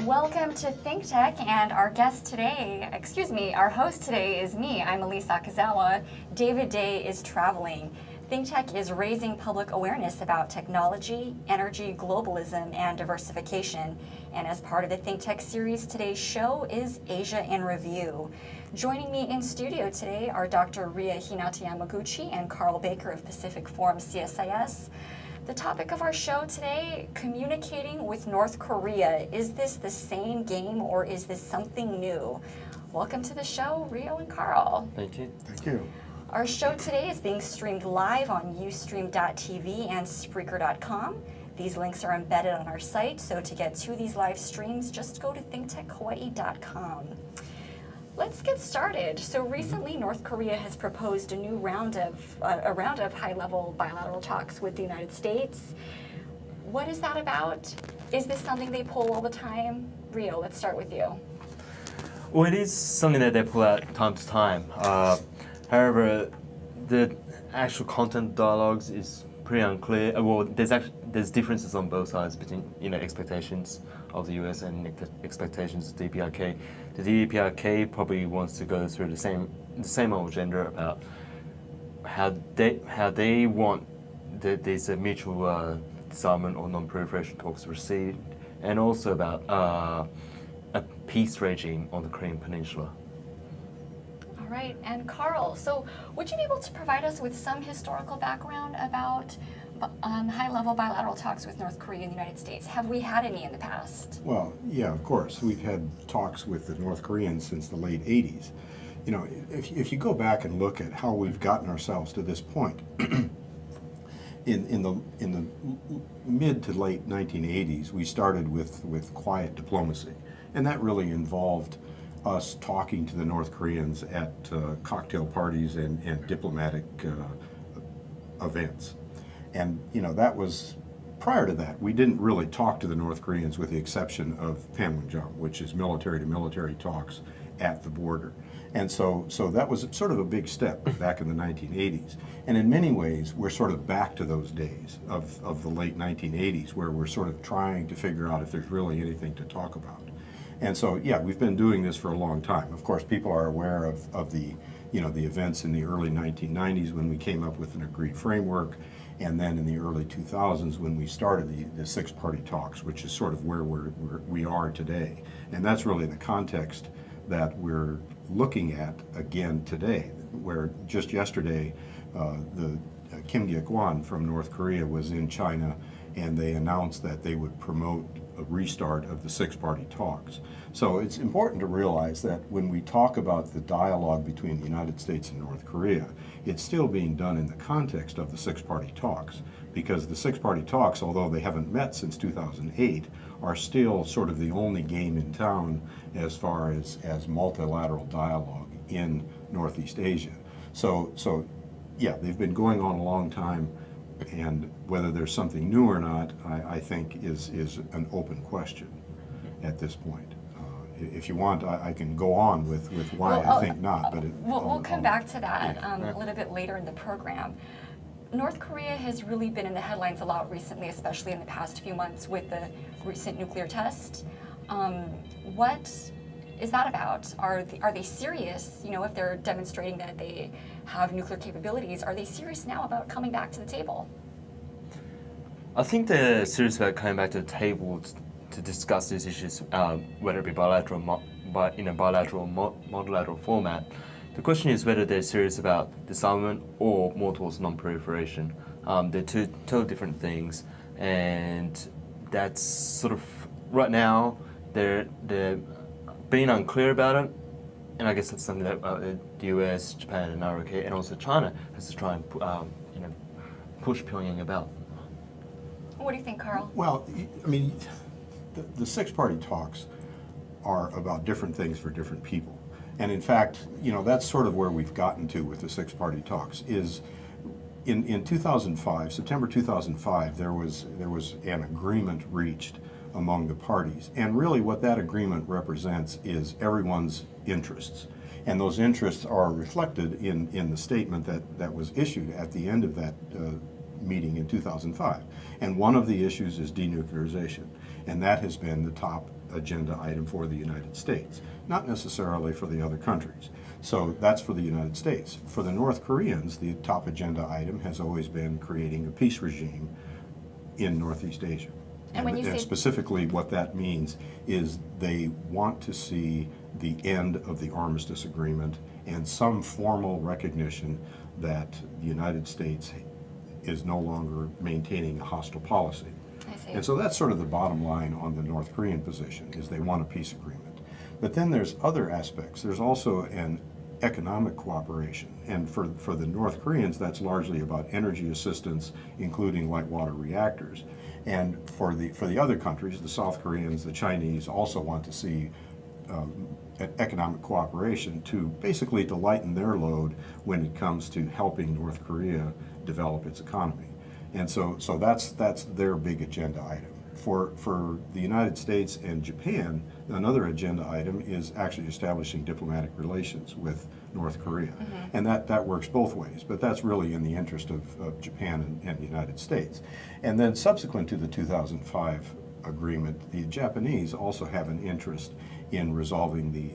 Welcome to ThinkTech, and our host today is me. I'm Ellise Akazawa. David Day is traveling. ThinkTech is raising public awareness about technology, energy, globalism, and diversification. And as part of the ThinkTech series, today's show is Asia in Review. Joining me in studio today are Dr. Ria Hinata-Yamaguchi and Carl Baker of Pacific Forum CSIS. The topic of our show today, communicating with North Korea. Is this the same game or is this something new? Welcome to the show, Rio and Carl. Thank you. Thank you. Our show today is being streamed live on ustream.tv and Spreaker.com. These links are embedded on our site, so to get to these live streams, just go to thinktechhawaii.com. Let's get started. So recently, North Korea has proposed a new round of high-level bilateral talks with the United States. What is that about? Is this something they pull all the time? Rio, let's start with you. Well, it is something that they pull out time to time. However, the actual content dialogues is pretty unclear. Well, there's differences on both sides between expectations of the US and expectations of DPRK. The DPRK probably wants to go through the same old agenda about how they want these mutual disarmament or non-proliferation talks to proceed, and also about a peace regime on the Korean Peninsula. All right, and Carl, so would you be able to provide us with some historical background about high-level bilateral talks with North Korea and the United States? Have we had any in the past? Well, yeah, of course. We've had talks with the North Koreans since the late 80s. You know, if you go back and look at how we've gotten ourselves to this point, in the mid to late 1980s, we started with quiet diplomacy, and that really involved us talking to the North Koreans at cocktail parties and diplomatic events. And that was, prior to that, we didn't really talk to the North Koreans with the exception of Panmunjom, which is military-to-military talks at the border. And so that was sort of a big step back in the 1980s. And in many ways, we're sort of back to those days of the late 1980s, where we're sort of trying to figure out if there's really anything to talk about. And so, yeah, we've been doing this for a long time. Of course, people are aware of the events in the early 1990s when we came up with an agreed framework, and then in the early 2000s when we started the six-party talks, which is sort of where we are today. And that's really the context that we're looking at again today, where just yesterday the Kim Gye-kwan from North Korea was in China, and they announced that they would promote a restart of the six-party talks. So it's important to realize that when we talk about the dialogue between the United States and North Korea, it's still being done in the context of the six-party talks, because the six-party talks, although they haven't met since 2008, are still sort of the only game in town as far as multilateral dialogue in Northeast Asia. So yeah, they've been going on a long time, and whether there's something new or not, I think is an open question at this point. If you want, I can go on with why I think not, but we'll come back to that a little bit later in the program. North Korea has really been in the headlines a lot recently, especially in the past few months with the recent nuclear test. What is that about? Are they serious? If they're demonstrating that they have nuclear capabilities, are they serious now about coming back to the table? I think they're serious about coming back to the table to discuss these issues, whether it be bilateral, in a bilateral, multilateral format. The question is whether they're serious about disarmament or more towards non-proliferation. They're two totally different things, and that's sort of right now they're being unclear about it, and I guess that's something that the US, Japan, and ROK, and also China has to try and push Pyongyang about. What do you think, Carl? Well, I mean, the six-party talks are about different things for different people. And in fact, that's sort of where we've gotten to with the six-party talks is in 2005, September 2005, there was an agreement reached among the parties. And really what that agreement represents is everyone's interests. And those interests are reflected in the statement that was issued at the end of that meeting in 2005. And one of the issues is denuclearization. And that has been the top agenda item for the United States, not necessarily for the other countries. So that's for the United States. For the North Koreans, the top agenda item has always been creating a peace regime in Northeast Asia. And when you say specifically what that means is they want to see the end of the armistice agreement and some formal recognition that the United States is no longer maintaining a hostile policy. I see. And so that's sort of the bottom line on the North Korean position, is they want a peace agreement. But then there's other aspects. There's also an economic cooperation. And for the North Koreans, that's largely about energy assistance, including light water reactors. And for the other countries, the South Koreans, the Chinese, also want to see economic cooperation to basically to lighten their load when it comes to helping North Korea develop its economy. And so that's their big agenda item. For the United States and Japan, another agenda item is actually establishing diplomatic relations with North Korea. Mm-hmm. And that works both ways, but that's really in the interest of Japan and the United States. And then subsequent to the 2005 agreement, the Japanese also have an interest in resolving the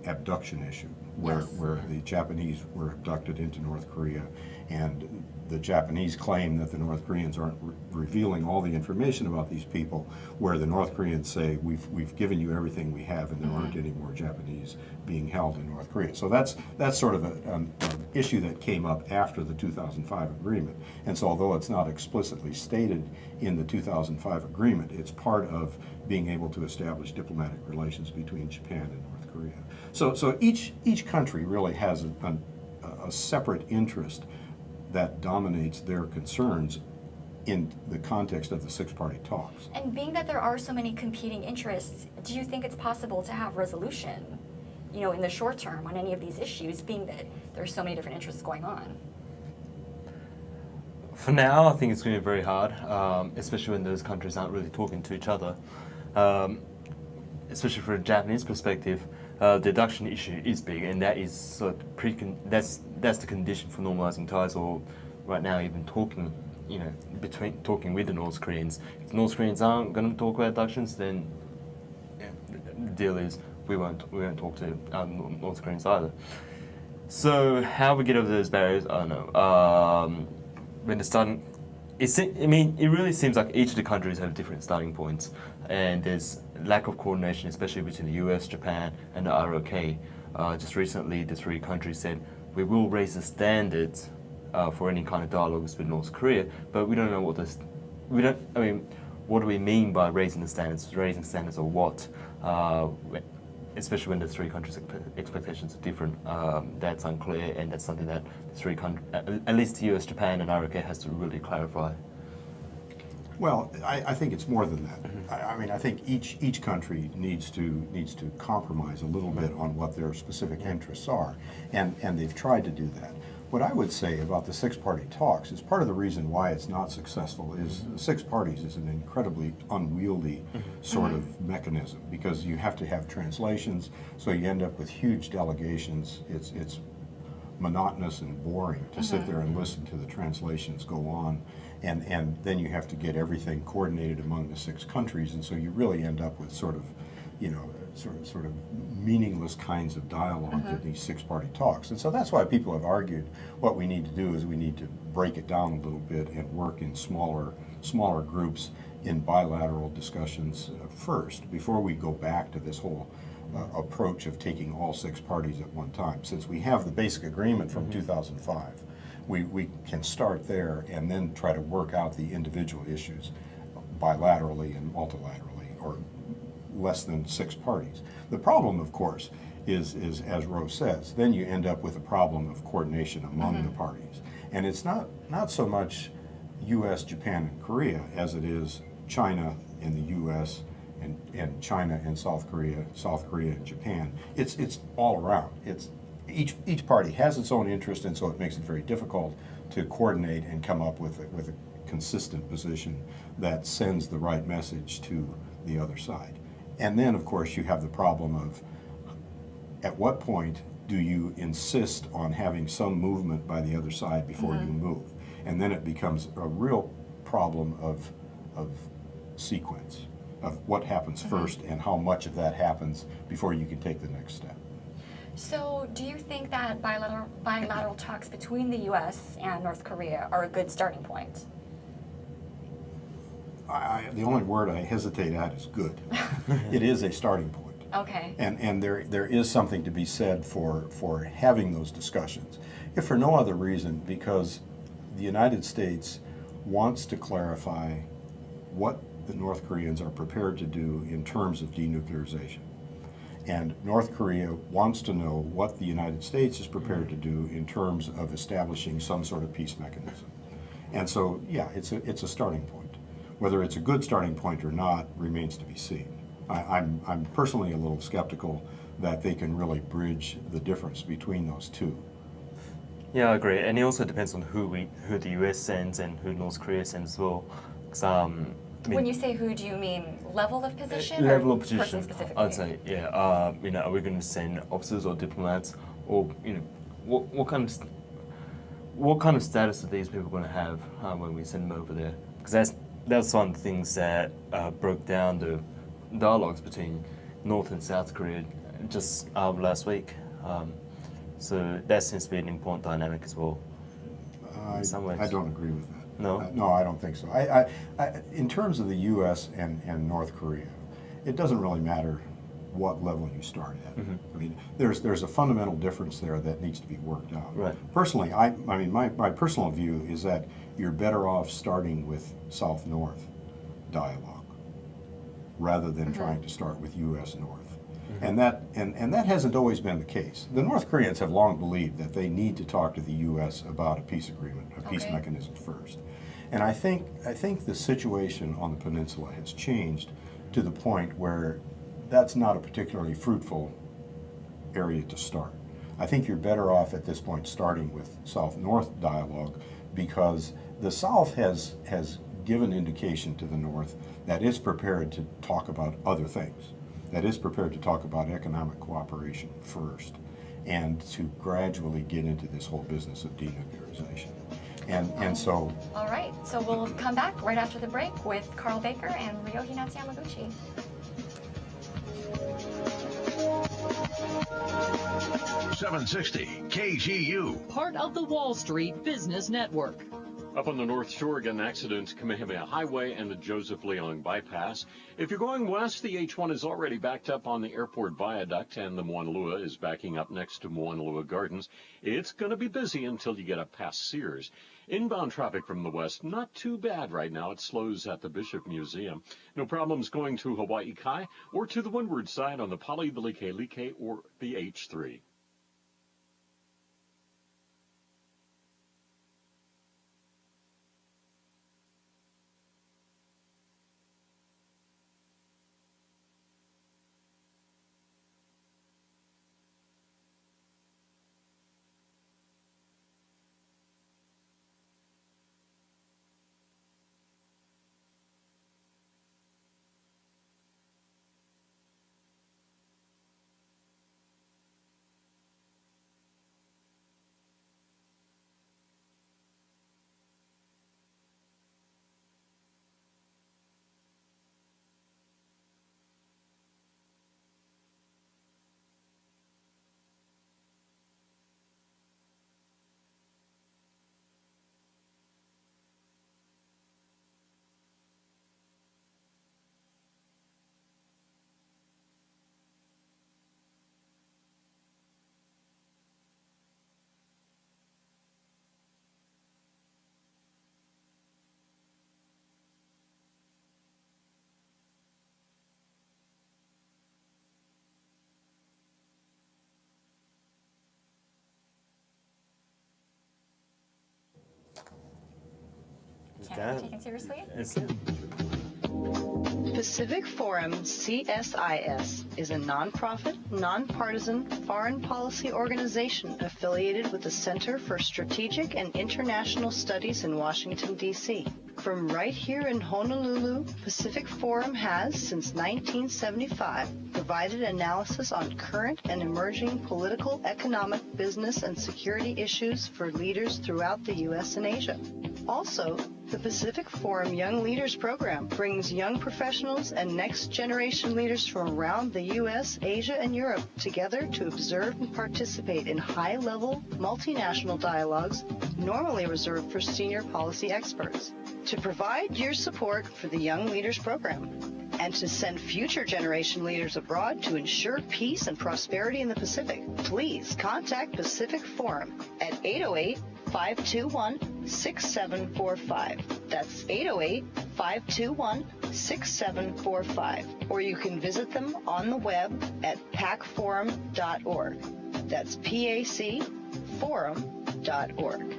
abduction issue, where the Japanese were abducted into North Korea, and the Japanese claim that the North Koreans aren't revealing all the information about these people, where the North Koreans say, we've given you everything we have, and there aren't any more Japanese being held in North Korea. So that's sort of an issue that came up after the 2005 agreement. And so although it's not explicitly stated in the 2005 agreement, it's part of being able to establish diplomatic relations between Japan and North Korea. So each country really has a separate interest that dominates their concerns in the context of the six-party talks. And being that there are so many competing interests, do you think it's possible to have resolution, in the short term on any of these issues, being that there's so many different interests going on? For now, I think it's going to be very hard, especially when those countries aren't really talking to each other. Especially from a Japanese perspective, the abduction issue is big, and that is sort of that's the condition for normalizing ties, or right now even talking, talking with the North Koreans. If the North Koreans aren't going to talk about abductions, then the deal is we won't talk to North Koreans either. So how we get over those barriers, I don't know. When the starting, it really seems like each of the countries have different starting points, and there's lack of coordination, especially between the US, Japan, and the ROK. Just recently, the three countries said we will raise the standards for any kind of dialogues with North Korea, but we don't know what this. What do we mean by raising the standards? Raising standards of what? Especially when the three countries' expectations are different, that's unclear, and that's something that the three countries, at least the US, Japan, and ROK, has to really clarify. Well, I think it's more than that. I think each country needs to compromise a little bit on what their specific interests are, and they've tried to do that. What I would say about the six-party talks is part of the reason why it's not successful is the six parties is an incredibly unwieldy sort of mechanism, because you have to have translations, so you end up with huge delegations. It's monotonous and boring to sit there and listen to the translations go on, and then you have to get everything coordinated among the six countries, and so you really end up with sort of meaningless kinds of dialogue in these six-party talks. And so that's why people have argued what we need to do is we need to break it down a little bit and work in smaller groups in bilateral discussions first, before we go back to this whole approach of taking all six parties at one time. Since we have the basic agreement from 2005, we can start there and then try to work out the individual issues bilaterally and multilaterally, or less than six parties. The problem, of course, is as Rose says, then you end up with a problem of coordination among the parties. And it's not so much US, Japan, and Korea as it is China and the US and China and South Korea and Japan. It's all around. It's each party has its own interest, and so it makes it very difficult to coordinate and come up with a consistent position that sends the right message to the other side. And then, of course, you have the problem of at what point do you insist on having some movement by the other side before you move? And then it becomes a real problem of sequence. of what happens first and how much of that happens before you can take the next step. So, do you think that bilateral talks between the U.S. and North Korea are a good starting point? The only word I hesitate at is good. It is a starting point. Okay. And there is something to be said for having those discussions, if for no other reason, because the United States wants to clarify what the North Koreans are prepared to do in terms of denuclearization. And North Korea wants to know what the United States is prepared to do in terms of establishing some sort of peace mechanism. And so, yeah, it's a starting point. Whether it's a good starting point or not remains to be seen. I'm personally a little skeptical that they can really bridge the difference between those two. Yeah, I agree, and it also depends on who the US sends and who North Korea sends as well. 'Cause, I mean, When you say who, do you mean level of position level or of position, person specifically? I'd say, yeah. Are we going to send officers or diplomats, or what kind of status are these people going to have when we send them over there? Because that's one of the things that broke down the dialogues between North and South Korea just last week. So that seems to be an important dynamic as well. In some ways. I don't agree with that. No? No, I don't think so. In terms of the U.S. and North Korea, it doesn't really matter what level you start at. I mean, there's a fundamental difference there that needs to be worked out. Right. Personally, I mean, my personal view is that you're better off starting with South-North dialogue rather than trying to start with U.S.-North. And that hasn't always been the case. The North Koreans have long believed that they need to talk to the U.S. about a peace agreement, a peace mechanism first. And I think the situation on the peninsula has changed to the point where that's not a particularly fruitful area to start. I think you're better off at this point starting with South-North dialogue, because the South has given indication to the North that it's prepared to talk about other things, that is prepared to talk about economic cooperation first, and to gradually get into this whole business of denuclearization. And so... All right, so we'll come back right after the break with Carl Baker and Ryo Hinata-Yamaguchi. .760 KGU. Part of the Wall Street Business Network. Up on the North Shore, again, accidents, Kamehameha Highway and the Joseph Leong bypass. If you're going west, the H1 is already backed up on the airport viaduct, and the Moanalua is backing up next to Moanalua Gardens. It's going to be busy until you get up past Sears. Inbound traffic from the west, not too bad right now. It slows at the Bishop Museum. No problems going to Hawaii Kai or to the windward side on the Pali, the Like or the H3. Can't be taken seriously? Pacific Forum CSIS is a nonprofit, nonpartisan foreign policy organization affiliated with the Center for Strategic and International Studies in Washington, D.C. From right here in Honolulu, Pacific Forum has, since 1975, provided analysis on current and emerging political, economic, business, and security issues for leaders throughout the U.S. and Asia. Also, The Pacific Forum Young Leaders Program brings young professionals and next-generation leaders from around the U.S., Asia, and Europe together to observe and participate in high-level, multinational dialogues normally reserved for senior policy experts. To provide your support for the Young Leaders Program and to send future generation leaders abroad to ensure peace and prosperity in the Pacific, please contact Pacific Forum at 808-521-6745. That's 808-521-6745. Or you can visit them on the web at pacforum.org. That's PAC forum.org.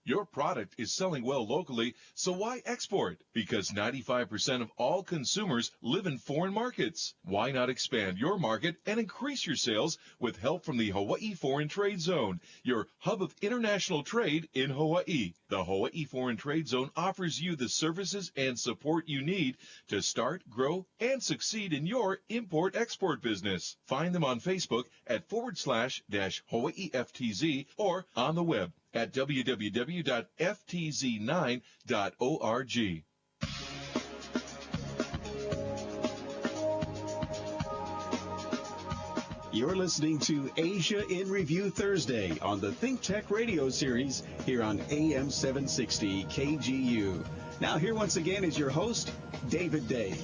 Your product is selling well locally, so why export? Because 95% of all consumers live in foreign markets. Why not expand your market and increase your sales with help from the Hawaii Foreign Trade Zone, your hub of international trade in Hawaii? The Hawaii Foreign Trade Zone offers you the services and support you need to start, grow, and succeed in your import-export business. Find them on Facebook at /Hawaii FTZ or on the web at www.ftz9.org. You're listening to Asia in Review Thursday on the ThinkTech radio series here on AM 760 KGU. Now here once again is your host, David Day.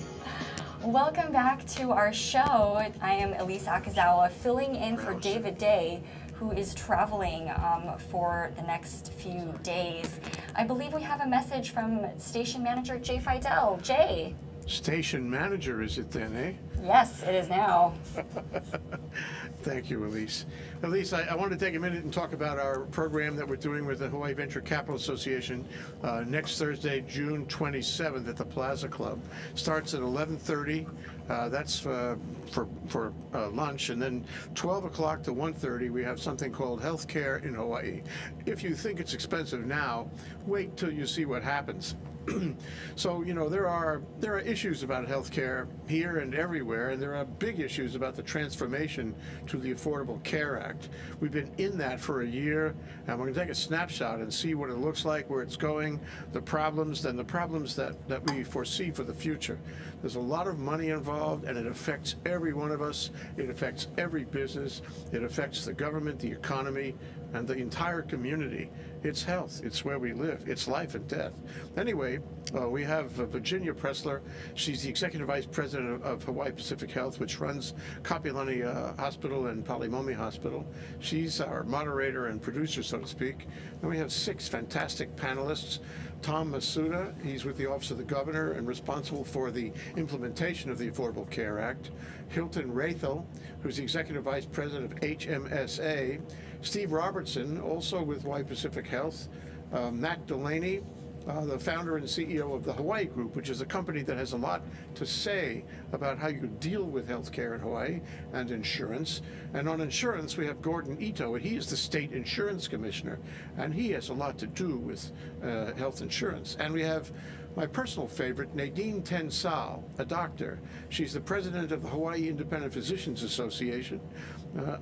Welcome back to our show. I am Ellise Akazawa, filling in for David Day, who is traveling for the next few days. I believe we have a message from station manager Jay Fidel. Jay. Station manager, is it then, eh? Yes, it is now. Thank you, Ellise. Ellise, I want to take a minute and talk about our program that we're doing with the Hawaii Venture Capital Association next Thursday, June 27th at the Plaza Club. Starts at 11:30. That's for lunch, and then 12 o'clock to 1:30 we have something called Healthcare in Hawaii. If you think it's expensive now, wait till you see what happens. So, you know, there are issues about healthcare here and everywhere, and there are big issues about the transformation to the Affordable Care Act. We've been in that for a year, and we're going to take a snapshot and see what it looks like, where it's going, the problems that we foresee for the future. There's a lot of money involved, and it affects every one of us. It affects every business. It affects the government, the economy, and the entire community. It's health. It's where we live. It's life and death. Anyway, we have Virginia Pressler. She's the Executive Vice President of Hawaii Pacific Health, which runs Kapilani Hospital and Palimomi Hospital. She's our moderator and producer, so to speak. And we have 6 fantastic panelists. Tom Masuda, he's with the Office of the Governor and responsible for the implementation of the Affordable Care Act. Hilton Rathel, who's the Executive Vice President of HMSA. Steve Robertson, also with Hawaii Pacific Health. Matt Delaney, the founder and CEO of the Hawaii Group, which is a company that has a lot to say about how you deal with healthcare in Hawaii and insurance. And on insurance, we have Gordon Ito, and he is the state insurance commissioner, and he has a lot to do with health insurance. And we have my personal favorite, Nadine Tensal, a doctor. She's the president of the Hawaii Independent Physicians Association,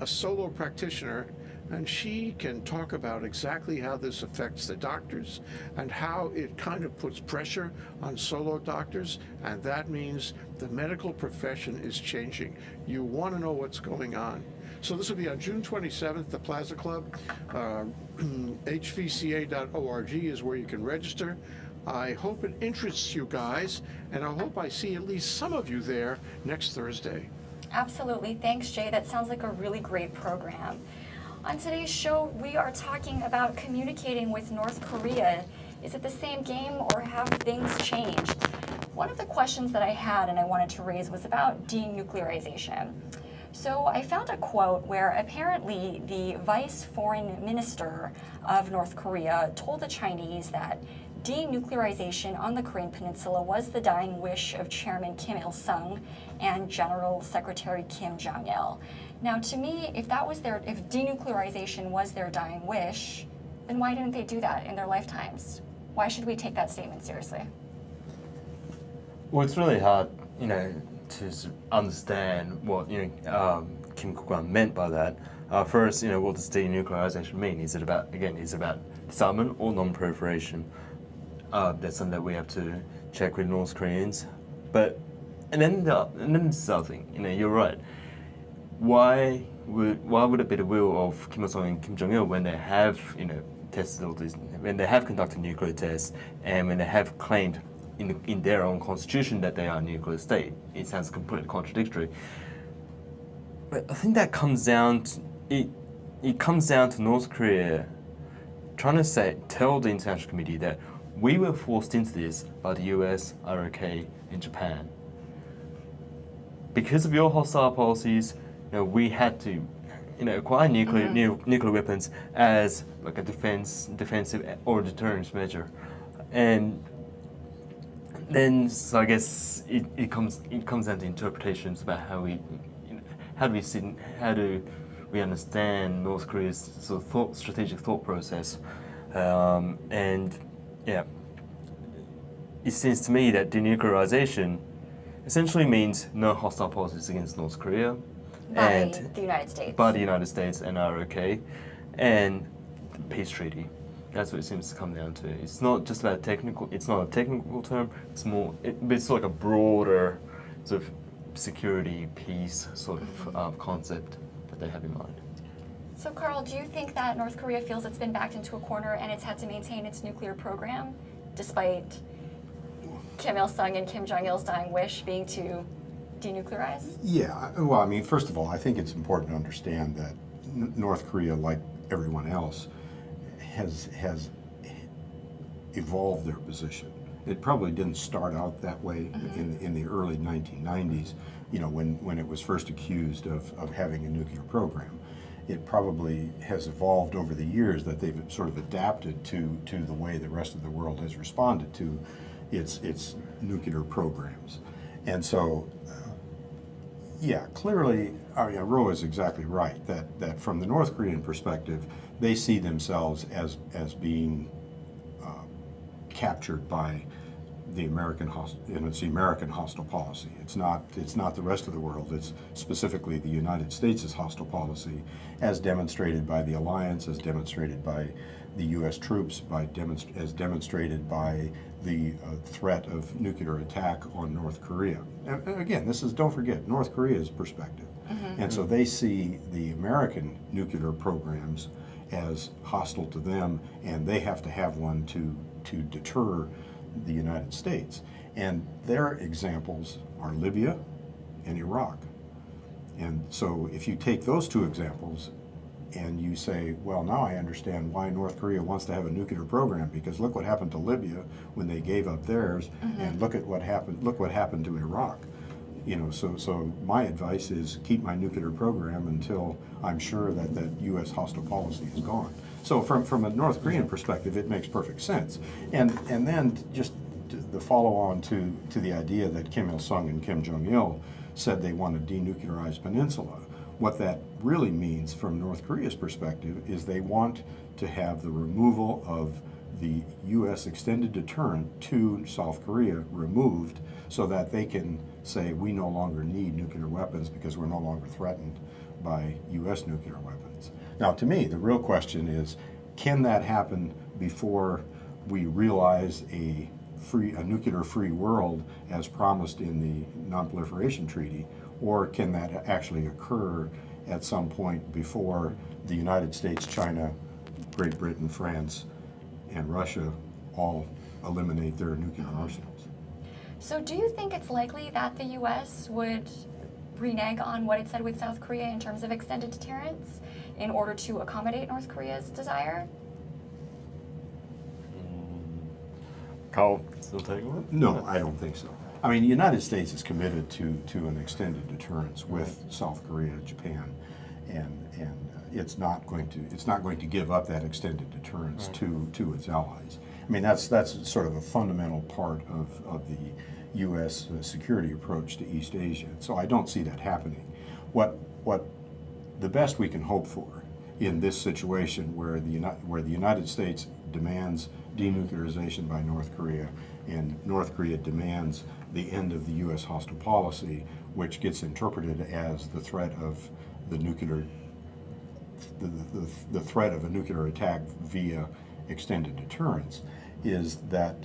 a solo practitioner, and she can talk about exactly how this affects the doctors and how it kind of puts pressure on solo doctors, and that means the medical profession is changing. You want to know what's going on. So this will be on June 27th, the Plaza Club. hvca.org is where you can register. I hope it interests you guys, and I hope I see at least some of you there next Thursday. Absolutely. Thanks, Jay. That sounds like a really great program. On today's show, we are talking about communicating with North Korea. Is it the same game, or have things changed? One of the questions that I had and I wanted to raise was about denuclearization. So I found a quote where apparently the vice foreign minister of North Korea told the Chinese that denuclearization on the Korean Peninsula was the dying wish of Chairman Kim Il-sung and General Secretary Kim Jong-il. Now, to me, if denuclearization was their dying wish, then why didn't they do that in their lifetimes? Why should we take that statement seriously? Well, it's really hard, to understand what Kim Kuk-kwan meant by that. First, what does denuclearization mean? Is it about disarmament or non-proliferation. That's something that we have to check with North Koreans. And then this other thing, you're right. Why would it be the will of Kim Il Sung and Kim Jong Il when they have tested all these, when they have conducted nuclear tests, and when they have claimed in their own constitution that they are a nuclear state? It sounds completely contradictory. But I think that comes down to, it comes down to North Korea trying to tell the international community that we were forced into this by the US, ROK, and Japan. Because of your hostile policies, we had to, acquire nuclear weapons as like a defensive or deterrence measure, and then so I guess it comes down to interpretations about how do we understand North Korea's sort of strategic thought process, and yeah, it seems to me that denuclearization essentially means no hostile policies against North Korea By the United States. By the United States and ROK, and the peace treaty. That's what it seems to come down to. It's not just about technical. It's not a technical term. It's more. It's like a broader sort of security, peace sort of concept that they have in mind. So, Carl, do you think that North Korea feels it's been backed into a corner and it's had to maintain its nuclear program, despite Kim Il Sung and Kim Jong Il's dying wish being to denuclearize? Yeah, well, I mean, first of all, I think it's important to understand that North Korea, like everyone else, has evolved their position. It probably didn't start out that way in the early 1990s, when it was first accused of having a nuclear program. It probably has evolved over the years that they've sort of adapted to the way the rest of the world has responded to its nuclear programs. And so, yeah, clearly, Ro is exactly right, that from the North Korean perspective, they see themselves as being captured by the American hostile policy. It's not the rest of the world. It's specifically the United States' hostile policy, as demonstrated by the alliance, as demonstrated by the U.S. troops, as demonstrated by the threat of nuclear attack on North Korea. And again, don't forget, North Korea's perspective. And so they see the American nuclear programs as hostile to them, and they have to have one to deter the United States. And their examples are Libya and Iraq. And so if you take those two examples and you say, well, now I understand why North Korea wants to have a nuclear program, because look what happened to Libya when they gave up theirs, and look what happened to Iraq. So my advice is keep my nuclear program until I'm sure that U.S. hostile policy is gone. So from a North Korean perspective, it makes perfect sense. And then just the follow-on to the idea that Kim Il Sung and Kim Jong Il said they want a denuclearized peninsula. What that really means from North Korea's perspective is they want to have the removal of the U.S. extended deterrent to South Korea removed, so that they can say we no longer need nuclear weapons because we're no longer threatened by U.S. nuclear weapons. Now, to me, the real question is, can that happen before we realize a nuclear-free world as promised in the Non-Proliferation Treaty, or can that actually occur at some point before the United States, China, Great Britain, France, and Russia all eliminate their nuclear arsenals? So do you think it's likely that the U.S. would renege on what it said with South Korea in terms of extended deterrence in order to accommodate North Korea's desire? Carl, still taking it? No, I don't think so. I mean, the United States is committed to an extended deterrence with South Korea, Japan, and it's not going to give up that extended deterrence to its allies. I mean, that's sort of a fundamental part of the U.S. security approach to East Asia. So I don't see that happening. What the best we can hope for in this situation, where the United States demands denuclearization by North Korea, and North Korea demands the end of the U.S. hostile policy, which gets interpreted as the threat of the threat of a nuclear attack via extended deterrence is that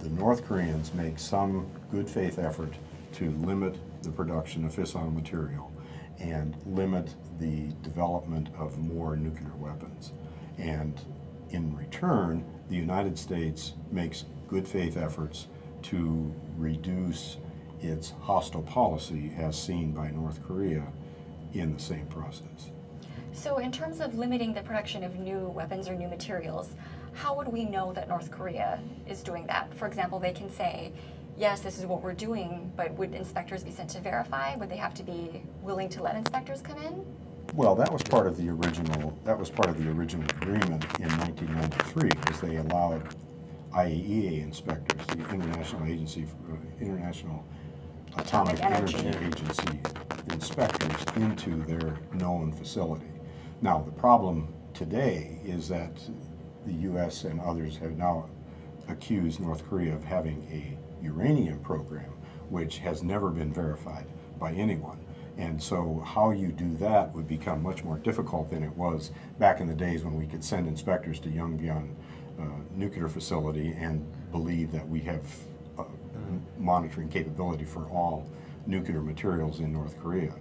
the North Koreans make some good faith effort to limit the production of fissile material and limit the development of more nuclear weapons. And in return, the United States makes good faith efforts to reduce its hostile policy as seen by North Korea in the same process. So in terms of limiting the production of new weapons or new materials, how would we know that North Korea is doing that? For example, they can say, yes, this is what we're doing, but would inspectors be sent to verify? Would they have to be willing to let inspectors come in? Well, that was part of the original agreement in 1993, was they allowed IAEA inspectors, the International Atomic Energy Agency inspectors, into their known facility. Now, the problem today is that the U.S. and others have now accused North Korea of having a uranium program, which has never been verified by anyone. And so how you do that would become much more difficult than it was back in the days when we could send inspectors to Yongbyon nuclear facility and believe that we have monitoring capability for all nuclear materials in North Korea.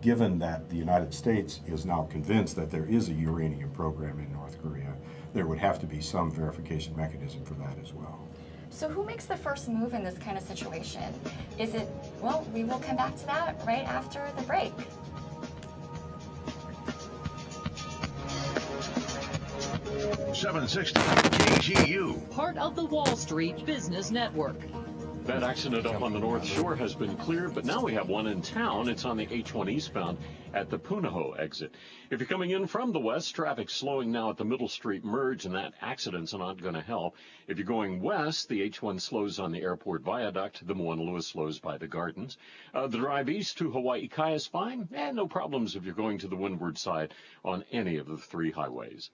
Given that the United States is now convinced that there is a uranium program in North Korea, there would have to be some verification mechanism for that as well. So who makes the first move in this kind of situation? Is it, well, we will come back to that right after the break. .760 KGU. Part of the Wall Street Business Network. That accident up on the North Shore has been cleared, but now we have one in town. It's on the H1 eastbound at the Punahou exit. If you're coming in from the west, traffic's slowing now at the Middle Street merge, and that accident's not going to help. If you're going west, the H1 slows on the airport viaduct. The Moanalua slows by the gardens. The drive east to Hawaii Kai is fine, and no problems if you're going to the windward side on any of the three highways.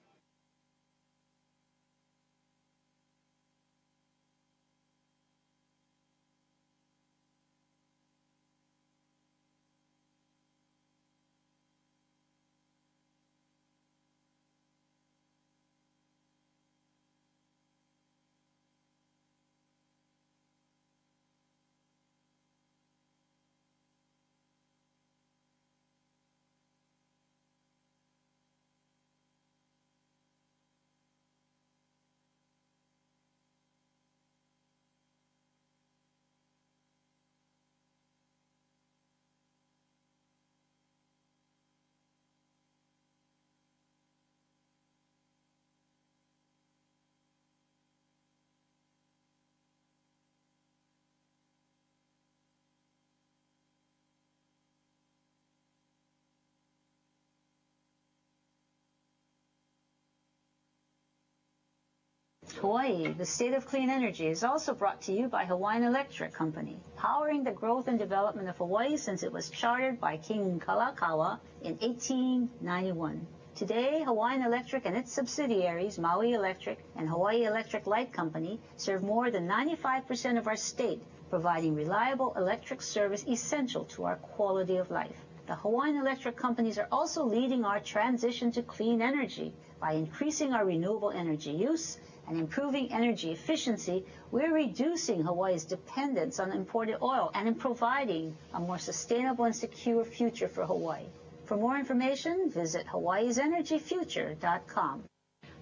Hawaii, the state of clean energy, is also brought to you by Hawaiian Electric Company, powering the growth and development of Hawaii since it was chartered by King Kalakaua in 1891. Today, Hawaiian Electric and its subsidiaries, Maui Electric and Hawaii Electric Light Company, serve more than 95% of our state, providing reliable electric service essential to our quality of life. The Hawaiian Electric companies are also leading our transition to clean energy. By increasing our renewable energy use and improving energy efficiency, we're reducing Hawaii's dependence on imported oil and in providing a more sustainable and secure future for Hawaii. For more information, visit hawaiisenergyfuture.com.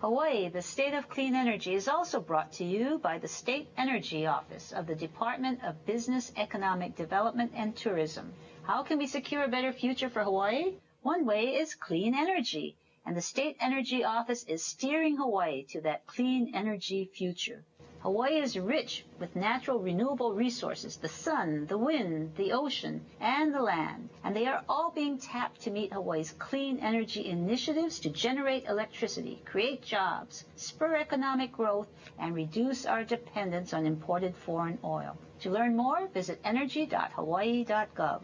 Hawaii, the state of clean energy, is also brought to you by the State Energy Office of the Department of Business, Economic Development, and Tourism. How can we secure a better future for Hawaii? One way is clean energy, and the State Energy Office is steering Hawaii to that clean energy future. Hawaii is rich with natural renewable resources, the sun, the wind, the ocean, and the land, and they are all being tapped to meet Hawaii's clean energy initiatives to generate electricity, create jobs, spur economic growth, and reduce our dependence on imported foreign oil. To learn more, visit energy.hawaii.gov.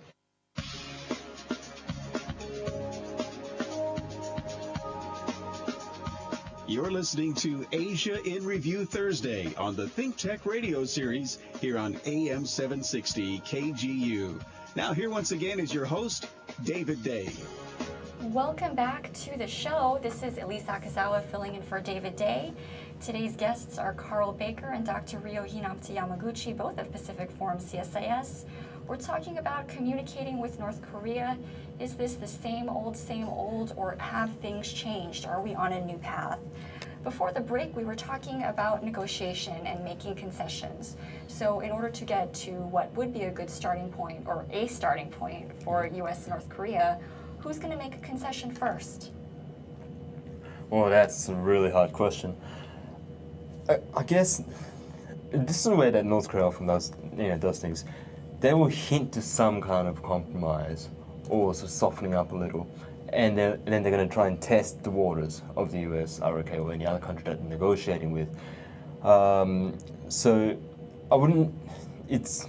You're listening to Asia in Review Thursday on the ThinkTech radio series here on AM 760 KGU. Now here once again is your host, David Day. Welcome back to the show. This is Ellise Akazawa filling in for David Day. Today's guests are Carl Baker and Dr. Ryo Hinata-Yamaguchi, both of Pacific Forum CSIS. We're talking about communicating with North Korea. Is this the same old, or have things changed? Are we on a new path? Before the break, we were talking about negotiation and making concessions. So in order to get to what would be a good starting point, or a starting point for US and North Korea, who's going to make a concession first? Well, that's a really hard question. I guess this is the way that North Korea often does things. They will hint to some kind of compromise or sort of softening up a little. And then they're going to try and test the waters of the US, ROK, or any other country that they're negotiating with. So I wouldn't. It's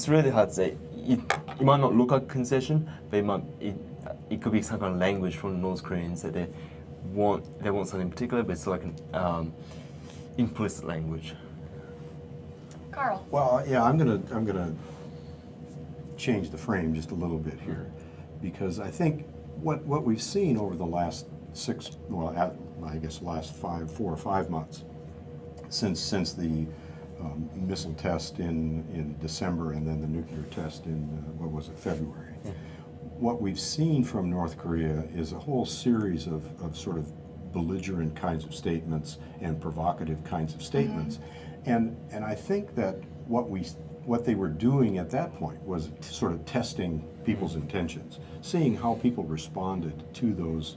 really hard to say. It might not look like a concession, but it could be some kind of language from the North Koreans that they want something particular, but it's like an implicit language. Carl. Well, yeah, I'm gonna change the frame just a little bit here, because I think what we've seen over the last last 4 or 5 months, since the missile test in December and then the nuclear test in February. Yeah. What we've seen from North Korea is a whole series of sort of belligerent kinds of statements and provocative kinds of statements, and I think that what they were doing at that point was sort of testing people's intentions, seeing how people responded to those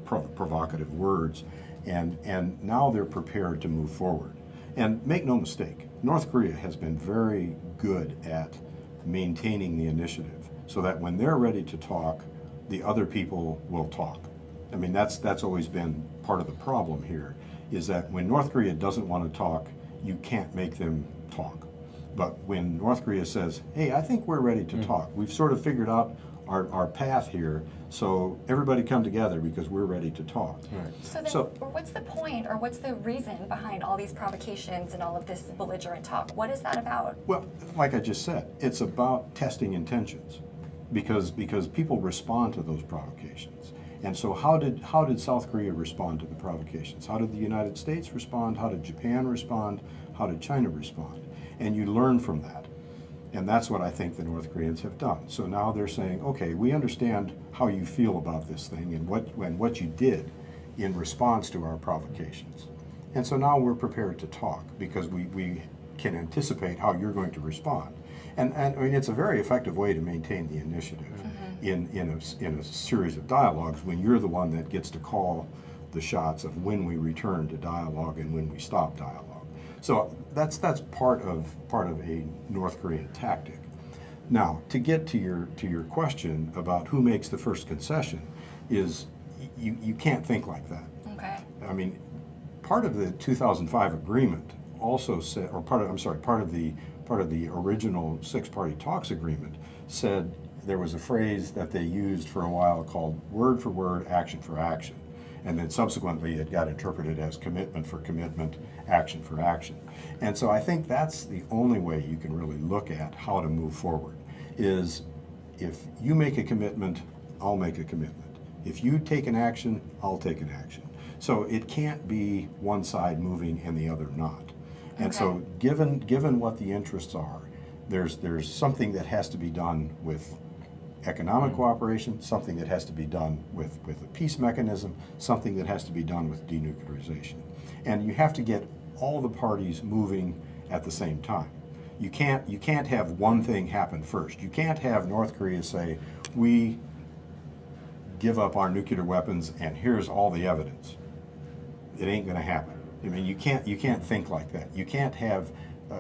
provocative words, and now they're prepared to move forward. And make no mistake, North Korea has been very good at maintaining the initiative, so that when they're ready to talk, the other people will talk. I mean, that's always been part of the problem here, is that when North Korea doesn't want to talk, you can't make them talk. But when North Korea says, hey, I think we're ready to talk, we've sort of figured out our path here, so everybody come together because we're ready to talk. Right. So then, what's the point, or what's the reason behind all these provocations and all of this belligerent talk? What is that about? Well, like I just said, it's about testing intentions, because people respond to those provocations. And so how did South Korea respond to the provocations? How did the United States respond? How did Japan respond? How did China respond? And you learn from that. And that's what I think the North Koreans have done. So now they're saying, okay, we understand how you feel about this thing and what you did in response to our provocations. And so now we're prepared to talk, because we can anticipate how you're going to respond. And I mean, it's a very effective way to maintain the initiative in a series of dialogues, when you're the one that gets to call the shots of when we return to dialogue and when we stop dialogue. So that's part of a North Korean tactic. Now, to get to your question about who makes the first concession, is you can't think like that. Okay. I mean, part of the 2005 agreement also said, or part of the original six-party talks agreement said, there was a phrase that they used for a while called word for word, action for action. And then subsequently it got interpreted as commitment for commitment, action for action. And so I think that's the only way you can really look at how to move forward, is if you make a commitment, I'll make a commitment. If you take an action, I'll take an action. So it can't be one side moving and the other not. And so given what the interests are, there's something that has to be done with economic cooperation, something that has to be done with a peace mechanism, something that has to be done with denuclearization. And you have to get all the parties moving at the same time. You can't have one thing happen first. You can't have North Korea say, we give up our nuclear weapons and here's all the evidence. It ain't gonna happen. I mean, you can't think like that. You can't have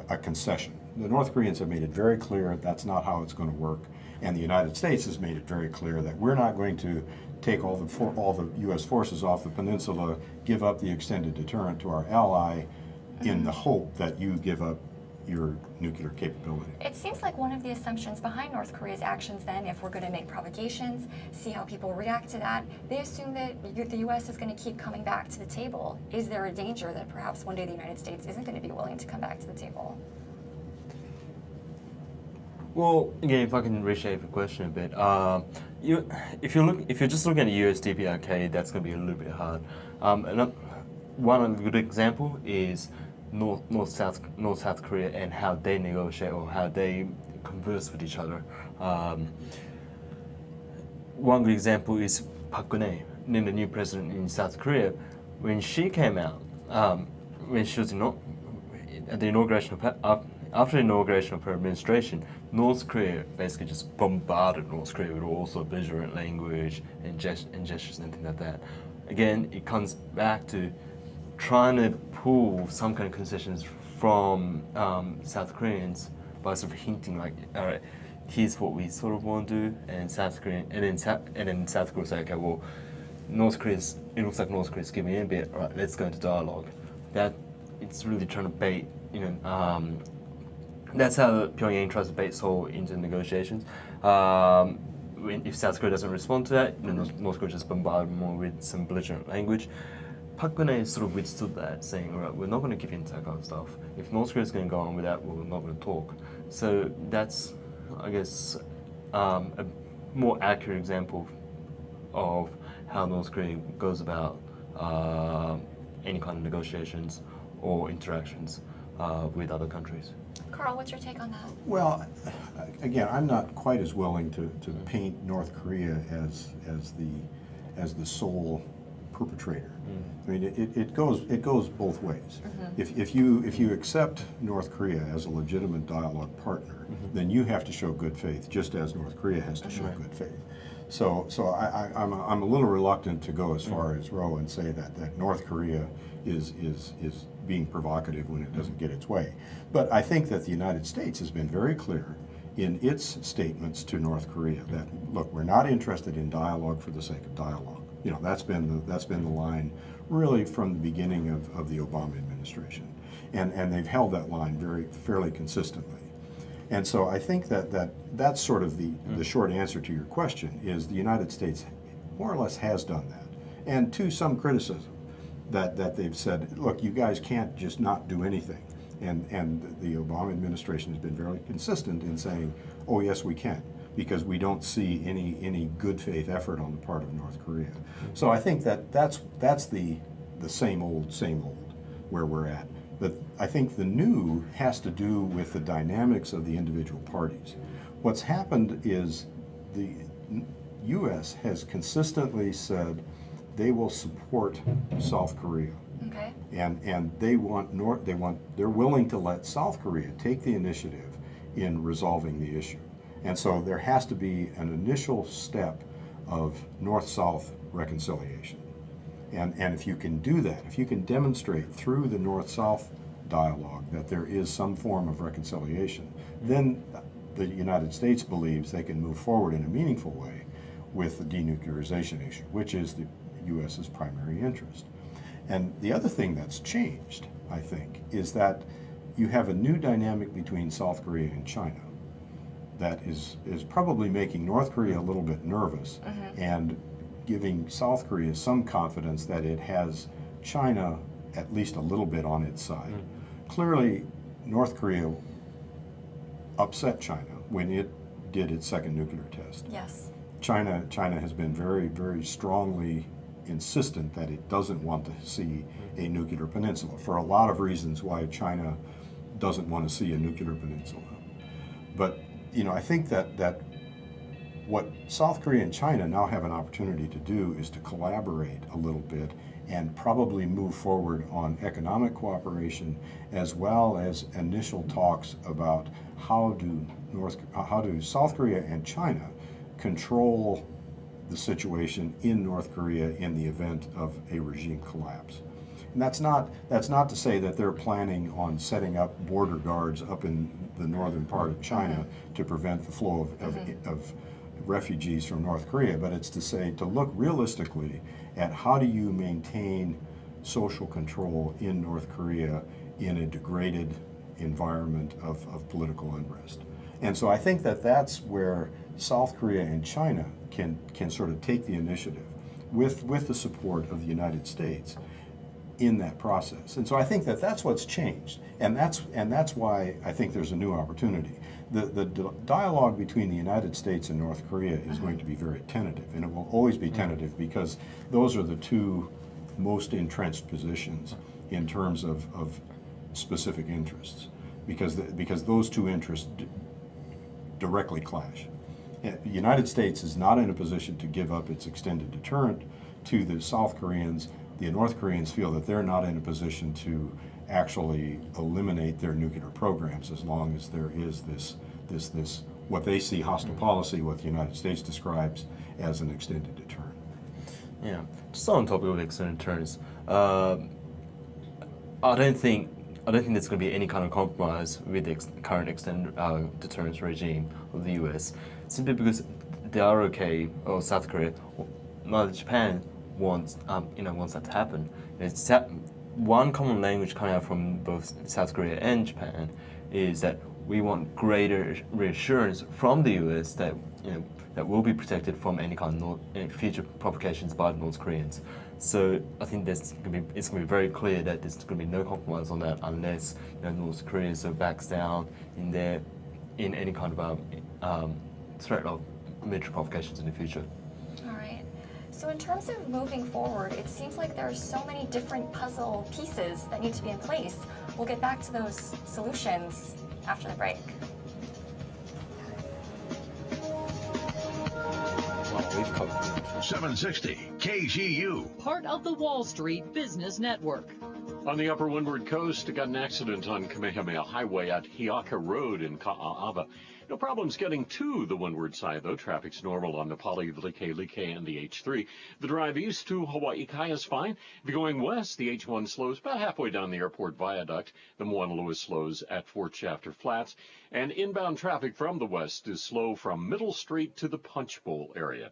a concession. The North Koreans have made it very clear that's not how it's going to work, and the United States has made it very clear that we're not going to take all the U.S. forces off the peninsula, give up the extended deterrent to our ally, in the hope that you give up your nuclear capability. It seems like one of the assumptions behind North Korea's actions then, if we're going to make provocations, see how people react to that, they assume that the U.S. is going to keep coming back to the table. Is there a danger that perhaps one day the United States isn't going to be willing to come back to the table? Well, again, if I can reshape the question a bit, if you're just looking at USDP arcade, that's going to be a little bit hard. One good example is North South Korea and how they negotiate or how they converse with each other. One good example is Park Geun-hye, the new president in South Korea. When she came out, when she was at the inauguration after the inauguration of her administration, North Korea basically just bombarded North Korea with all sorts of belligerent language and gestures and things like that. Again, it comes back to trying to pull some kind of concessions from South Koreans by sort of hinting like, all right, here's what we sort of want to do, and South Korea, and then South Korea say, okay, well, it looks like North Korea's giving in a bit. All right, let's go into dialogue. That it's really trying to bait, that's how Pyongyang tries to bait Seoul into negotiations. If South Korea doesn't respond to that, North Korea just bombard more with some belligerent language. Park Geun-hye sort of withstood that, saying, all right, we're not going to give in to that kind of stuff. If North Korea is going to go on with that, we're not going to talk. So that's, I guess, a more accurate example of how North Korea goes about any kind of negotiations or interactions with other countries. Carl, what's your take on that? Well, again, I'm not quite as willing to paint North Korea as the sole perpetrator. I mean, it goes both ways. If you accept North Korea as a legitimate dialogue partner, then you have to show good faith, just as North Korea has to show good faith. So I'm a little reluctant to go as far as Roe and say that North Korea is being provocative when it doesn't get its way. But I think that the United States has been very clear in its statements to North Korea that, look, we're not interested in dialogue for the sake of dialogue. That's been the line really from the beginning of the Obama administration, and they've held that line fairly consistently. And so I think that's sort of the short answer to your question is the United States more or less has done that, and to some criticism that they've said, look, you guys can't just not do anything, and the Obama administration has been very consistent in saying, oh yes, we can, because we don't see any good faith effort on the part of North Korea. So I think that's the same old where we're at. But I think the new has to do with the dynamics of the individual parties. What's happened is the U.S. has consistently said they will support South Korea. Okay. And they're willing to let South Korea take the initiative in resolving the issue. And so there has to be an initial step of North-South reconciliation. And if you can do that, if you can demonstrate through the North-South dialogue that there is some form of reconciliation, then the United States believes they can move forward in a meaningful way with the denuclearization issue, which is the U.S.'s primary interest. And the other thing that's changed, I think, is that you have a new dynamic between South Korea and China that is probably making North Korea a little bit nervous and giving South Korea some confidence that it has China at least a little bit on its side. Clearly, North Korea upset China when it did its second nuclear test. Yes. China has been very, very strongly insistent that it doesn't want to see a nuclear peninsula for a lot of reasons why China doesn't want to see a nuclear peninsula. But I think that what South Korea and China now have an opportunity to do is to collaborate a little bit and probably move forward on economic cooperation as well as initial talks about how do South Korea and China control the situation in North Korea in the event of a regime collapse. And that's not to say that they're planning on setting up border guards up in the northern part of China to prevent the flow of refugees from North Korea, but it's to look realistically at how do you maintain social control in North Korea in a degraded environment of political unrest. And so I think that's where South Korea and China can sort of take the initiative with the support of the United States in that process. And so I think that that's what's changed, and that's why I think there's a new opportunity. The dialogue between the United States and North Korea is going to be very tentative, and it will always be tentative because those are the two most entrenched positions in terms of specific interests, because those two interests directly clash. The United States is not in a position to give up its extended deterrent to the South Koreans. The North Koreans feel that they're not in a position to actually eliminate their nuclear programs as long as there is this what they see hostile policy, what the United States describes as an extended deterrent. Yeah, just on topic of extended deterrence, I don't think there's going to be any kind of compromise with the current extended deterrence regime of the U.S. simply because the ROK or South Korea, neither Japan wants that to happen. It's one common language coming out from both South Korea and Japan is that we want greater reassurance from the U.S. that that will be protected from any kind of future provocations by the North Koreans. So I think it's going to be very clear that there's going to be no compromise on that unless North Korea backs down in any kind of threat of military provocations in the future. All right. So in terms of moving forward, it seems like there are so many different puzzle pieces that need to be in place. We'll get back to those solutions after the break. We've covered 760 KGU. Part of the Wall Street Business Network. On the upper windward coast, got an accident on Kamehameha Highway at Hiaka Road in Ka'aava. No problems getting to the windward side, though. Traffic's normal on the Like and the H3. The drive east to Hawaii Kai is fine. If you're going west, the H1 slows about halfway down the airport viaduct. The Moanalua slows at Fort Shafter Flats. And inbound traffic from the west is slow from Middle Street to the Punch Bowl area.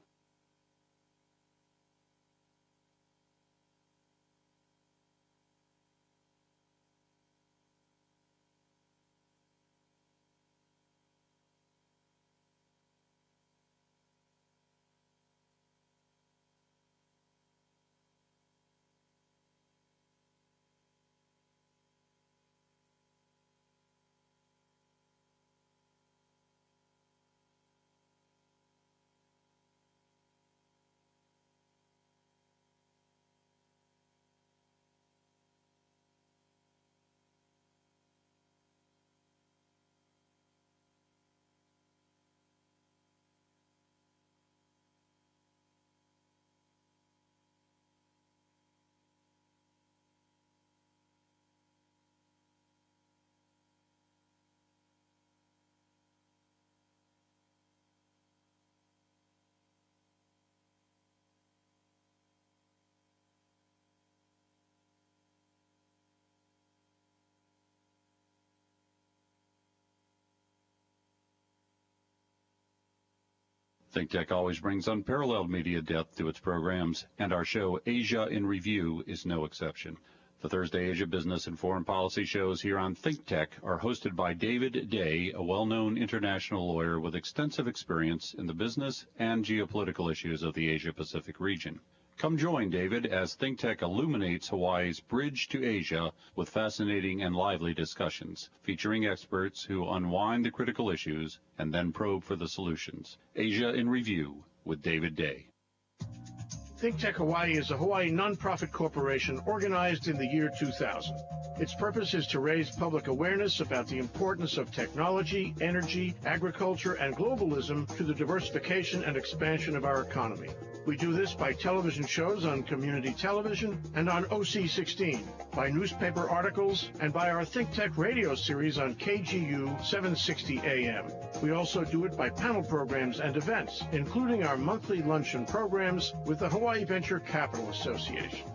ThinkTech always brings unparalleled media depth to its programs, and our show Asia in Review is no exception. The Thursday Asia Business and Foreign Policy shows here on ThinkTech are hosted by David Day, a well-known international lawyer with extensive experience in the business and geopolitical issues of the Asia-Pacific region. Come join David as ThinkTech illuminates Hawaii's bridge to Asia with fascinating and lively discussions, featuring experts who unwind the critical issues and then probe for the solutions. Asia in Review with David Day. ThinkTech Hawaii is a Hawaii nonprofit corporation organized in the year 2000. Its purpose is to raise public awareness about the importance of technology, energy, agriculture, and globalism to the diversification and expansion of our economy. We do this by television shows on community television and on OC16, by newspaper articles, and by our ThinkTech radio series on KGU 760 AM. We also do it by panel programs and events, including our monthly luncheon programs with the Hawaii Venture Capital Association.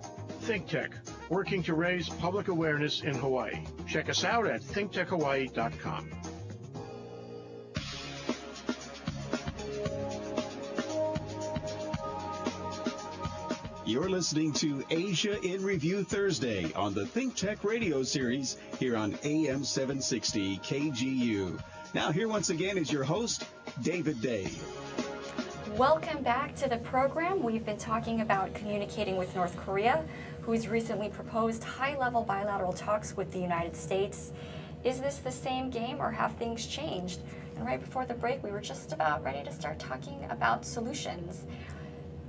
ThinkTech, working to raise public awareness in Hawaii. Check us out at thinktechhawaii.com. You're listening to Asia in Review Thursday on the ThinkTech radio series here on AM 760 KGU. Now here once again is your host, David Day. Welcome back to the program. We've been talking about communicating with North Korea, who's recently proposed high-level bilateral talks with the United States. Is this the same game or have things changed? And right before the break, we were just about ready to start talking about solutions.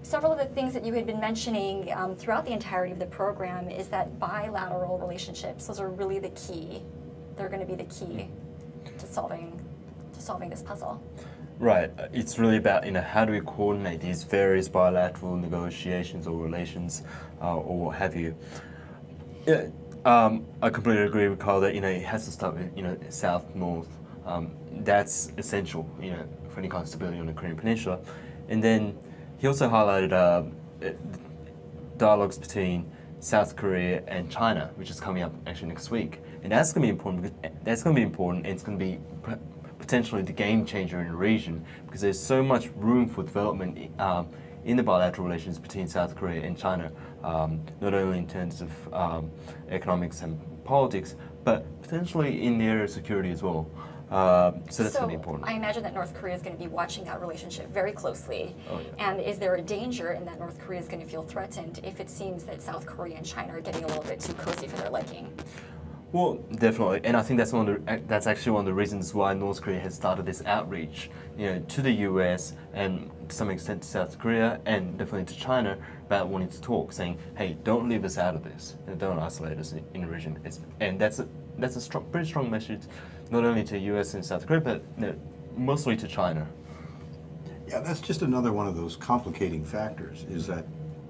Several of the things that you had been mentioning throughout the entirety of the program is that bilateral relationships, those are really the key. They're going to be the key to solving this puzzle. Right. It's really about how do we coordinate these various bilateral negotiations or relations or what have you. Yeah, I completely agree with Carl that it has to start with south north. That's essential for any kind of stability on the Korean Peninsula. And then he also highlighted dialogues between South Korea and China, which is coming up actually next week. And that's going to be important. And it's going to be potentially the game changer in the region because there's so much room for development in the bilateral relations between South Korea and China, not only in terms of economics and politics, but potentially in the area of security as well. So that's going to be important. I imagine that North Korea is going to be watching that relationship very closely. Oh, yeah. And is there a danger in that North Korea is going to feel threatened if it seems that South Korea and China are getting a little bit too cozy for their liking? Well, definitely, and I think that's actually one of the reasons why North Korea has started this outreach, to the U.S. and to some extent to South Korea and definitely to China about wanting to talk, saying, "Hey, don't leave us out of this, and don't isolate us in the region." And that's a pretty strong message, not only to the U.S. and South Korea, but mostly to China. Yeah, that's just another one of those complicating factors. Is that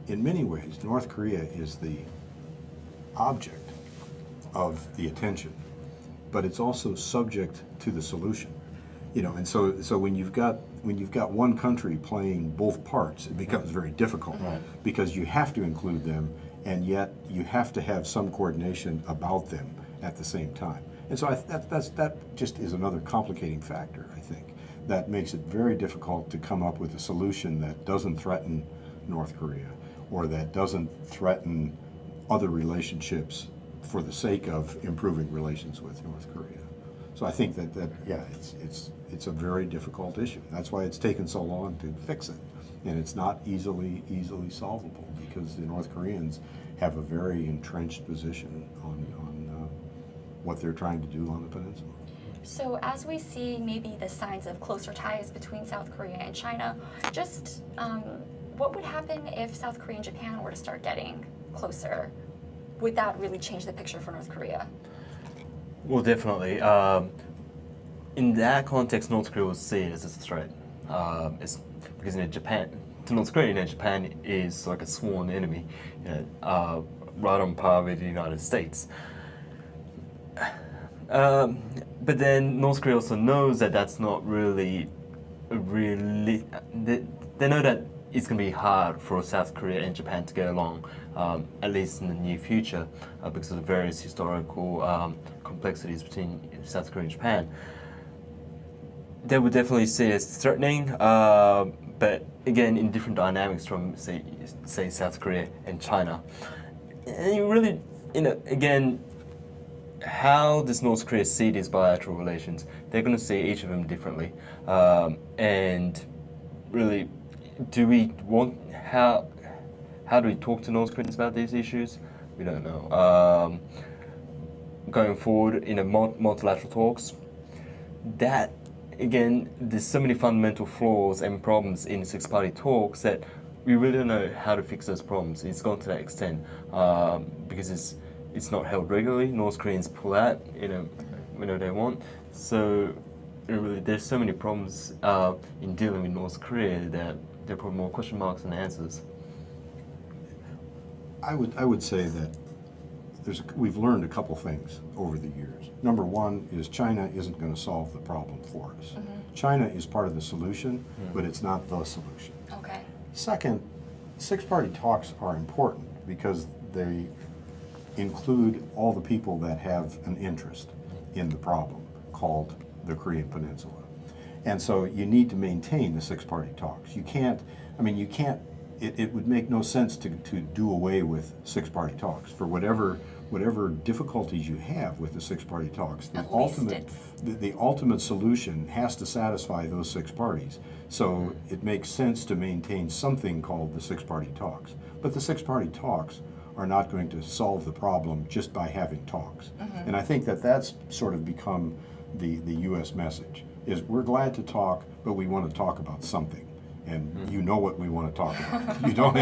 in many ways North Korea is the object of the attention, but it's also subject to the solution, and so when you've got one country playing both parts, it becomes very difficult because you have to include them, and yet you have to have some coordination about them at the same time. And so that just is another complicating factor, I think, that makes it very difficult to come up with a solution that doesn't threaten North Korea or that doesn't threaten other relationships for the sake of improving relations with North Korea. So I think that it's a very difficult issue. That's why it's taken so long to fix it, and it's not easily solvable because the North Koreans have a very entrenched position on what they're trying to do on the peninsula. So as we see maybe the signs of closer ties between South Korea and China, just what would happen if South Korea and Japan were to start getting closer? Would that really change the picture for North Korea? Well, definitely. In that context, North Korea will see it as a threat. It's because Japan, to North Korea, Japan is like a sworn enemy, right on par with the United States. But then North Korea also knows that that's not really. They know that it's going to be hard for South Korea and Japan to get along, at least in the near future, because of the various historical complexities between South Korea and Japan. They would definitely see it as threatening, but again, in different dynamics from, say South Korea and China. And you really, again, how does North Korea see these bilateral relations? They're going to see each of them differently, and really, how do we talk to North Koreans about these issues? We don't know. Going forward in multilateral talks, that again, there's so many fundamental flaws and problems in six-party talks that we really don't know how to fix those problems. It's gone to that extent because it's not held regularly. North Koreans pull out, whenever they want. So really, there's so many problems in dealing with North Korea that there are probably more question marks than answers. I would say that we've learned a couple things over the years. Number one is China isn't going to solve the problem for us. Mm-hmm. China is part of the solution, but it's not the solution. Okay. Second, six-party talks are important because they include all the people that have an interest in the problem called the Korean Peninsula. And so you need to maintain the six-party talks. It would make no sense to do away with six-party talks for whatever whatever difficulties you have with the six-party talks, At least it's- the ultimate solution has to satisfy those six parties. So it makes sense to maintain something called the six-party talks. But the six-party talks are not going to solve the problem just by having talks. And I think that that's sort of become the U.S. message, is we're glad to talk, but we want to talk about something. And you know what we want to talk about. You don't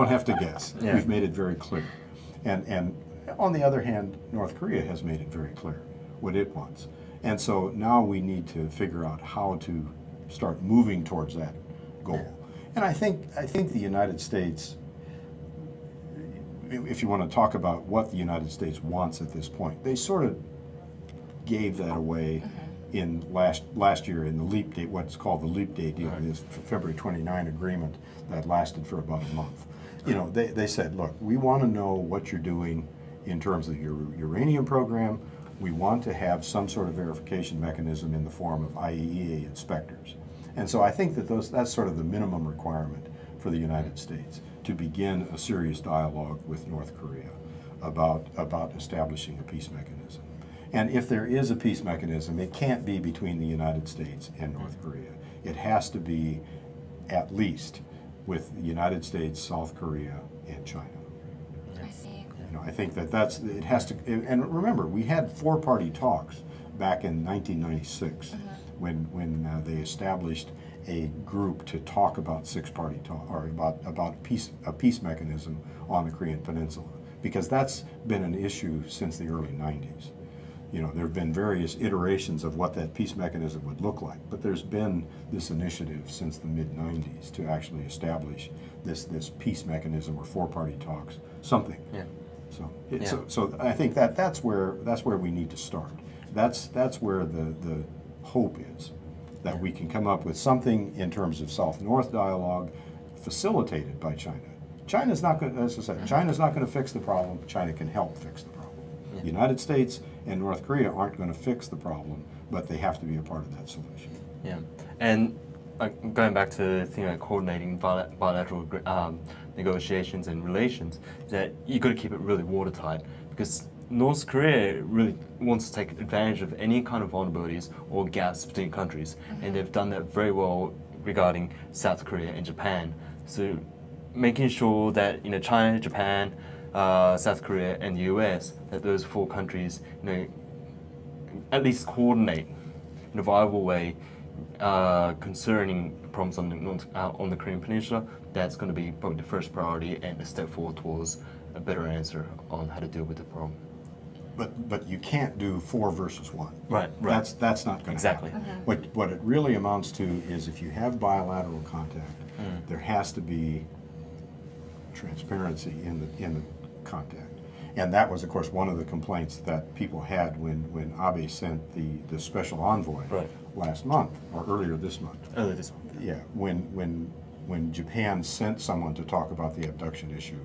have to guess. Yeah. We've made it very clear. And on the other hand, North Korea has made it very clear what it wants. And so now we need to figure out how to start moving towards that goal. And I think the United States, if you want to talk about what the United States wants at this point, they sort of gave that away in last year in the LEAP date, what's called the LEAP Day deal, this February 29 agreement that lasted for about a month. You know, they said, look, we want to know what you're doing in terms of your uranium program. We want to have some sort of verification mechanism in the form of IAEA inspectors. And so I think that that's sort of the minimum requirement for the United States to begin a serious dialogue with North Korea about establishing a peace mechanism. And if there is a peace mechanism, it can't be between the United States and North Korea. It has to be at least with the United States, South Korea, and China. I see. You know, I think that it has to, and remember, we had four-party talks back in 1996 when they established a group to talk about six-party talk, or about a peace mechanism on the Korean Peninsula, because that's been an issue since the early 90s. You know, there have been various iterations of what that peace mechanism would look like, but there's been this initiative since the mid-90s to actually establish this peace mechanism or four-party talks, something. Yeah. So I think that's where we need to start. That's where the hope is, that we can come up with something in terms of South-North dialogue facilitated by China. China's not going to, as I said, China's not going to fix the problem. China can help fix the problem. The United States and North Korea aren't going to fix the problem, but they have to be a part of that solution. Yeah, and going back to the thing like coordinating bilateral negotiations and relations, that you got to keep it really watertight, because North Korea really wants to take advantage of any kind of vulnerabilities or gaps between countries, and they've done that very well regarding South Korea and Japan. So making sure that China, Japan, South Korea, and the US, that those four countries at least coordinate in a viable way concerning problems on the Korean Peninsula. That's going to be probably the first priority and a step forward towards a better answer on how to deal with the problem. But you can't do 4 versus 1. Right. That's not going to exactly happen. What it really amounts to is, if you have bilateral contact, there has to be transparency in the contact. And that was, of course, one of the complaints that people had when Abe sent the special envoy last month, or earlier this month. Earlier this month. Yeah, when Japan sent someone to talk about the abduction issue,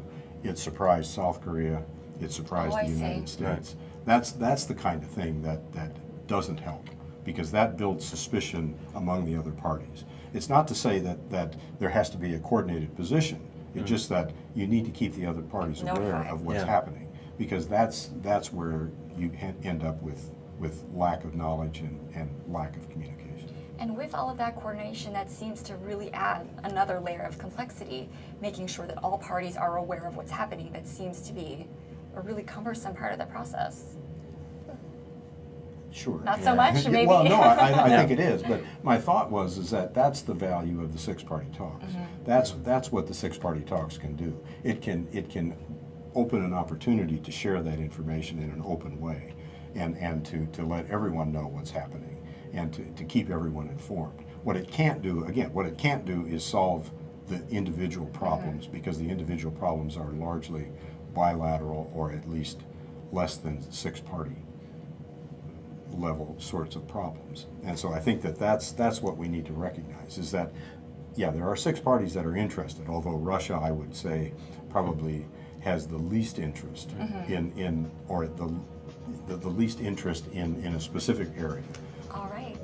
it surprised South Korea, it surprised the United States. That's the kind of thing that doesn't help, because that builds suspicion among the other parties. It's not to say that there has to be a coordinated position. It's just that you need to keep the other parties aware of what's happening, because that's where you end up with lack of knowledge and lack of communication. And with all of that coordination, that seems to really add another layer of complexity, making sure that all parties are aware of what's happening. That seems to be a really cumbersome part of the process. Sure. Not so much, maybe. Well, no, I think it is. But my thought was that's the value of the six-party talks. That's what the six-party talks can do. It can open an opportunity to share that information in an open way, and to let everyone know what's happening, and to keep everyone informed. What it can't do is solve the individual problems, because the individual problems are largely bilateral, or at least less than six-party level sorts of problems. And so I think that's what we need to recognize, is that, yeah, there are 6 parties that are interested, although Russia, I would say, probably has the least interest the least interest in a specific area. All right.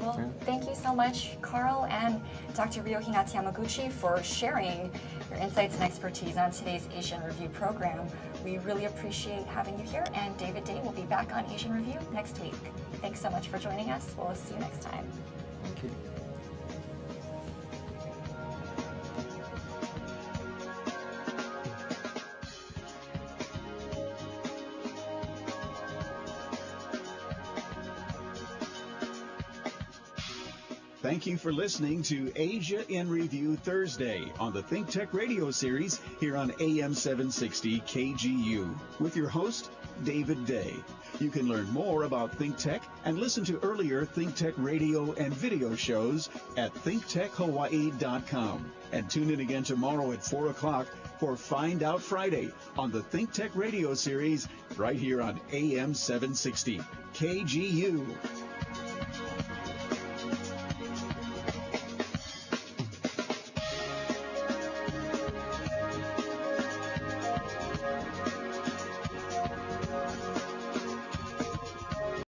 Well, thank you so much, Carl and Dr. Ryo Hinata-Yamaguchi, for sharing your insights and expertise on today's Asian Review program. We really appreciate having you here, and David Day will be back on Asian Review next week. Thanks so much for joining us. We'll see you next time. Thank you. Thank you for listening to Asia in Review Thursday on the ThinkTech radio series here on AM 760 KGU with your host, David Day. You can learn more about ThinkTech and listen to earlier ThinkTech radio and video shows at thinktechhawaii.com. And tune in again tomorrow at 4 o'clock for Find Out Friday on the ThinkTech radio series right here on AM 760 KGU.